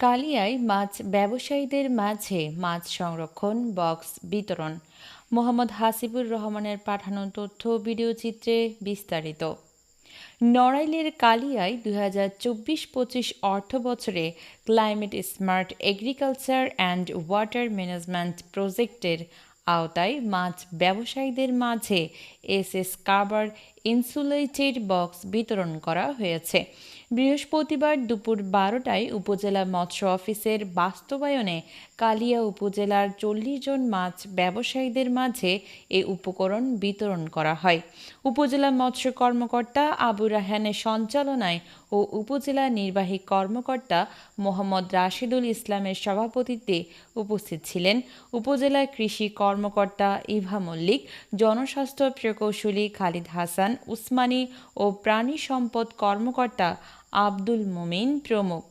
কালিয়ায় মাছ ব্যবসায়ীদের মাঝে মাছ সংরক্ষণ বক্স বিতরণ। মোহাম্মদ হাসিবুর রহমানের পাঠানো তথ্য ভিডিওচিত্রে বিস্তারিত। নড়াইলের কালিয়ায় 2024-25 অর্থবছরে climate smart agriculture and water management প্রজেক্টের আওতায় মাছ ব্যবসায়ীদের মাঝে এসএস কাভার ইনসুলেটেড বক্স বিতরণ করা হয়েছে। বৃহস্পতিবার দুপুর 12টায় উপজেলা মৎস্য অফিসের বাস্তবায়নে কালিয়া উপজেলার 40 জন মাছ ব্যবসায়ীদের মাঝে এ উপকরণ বিতরণ করা হয়। উপজেলা মৎস্য কর্মকর্তা আবু রায়হানের সঞ্চালনায় ও উপজেলা নির্বাহী কর্মকর্তা মোহাম্মদ রাশেদুল ইসলামের সভাপতিত্বে উপস্থিত ছিলেন উপজেলা কৃষি কর্মকর্তা ইভা মল্লিক, জনস্বাস্থ্য প্রকৌশলী খালিদ হাসান উসমানী ও প্রাণী সম্পদ কর্মকর্তা আব্দুল মুমিন প্রমুখ।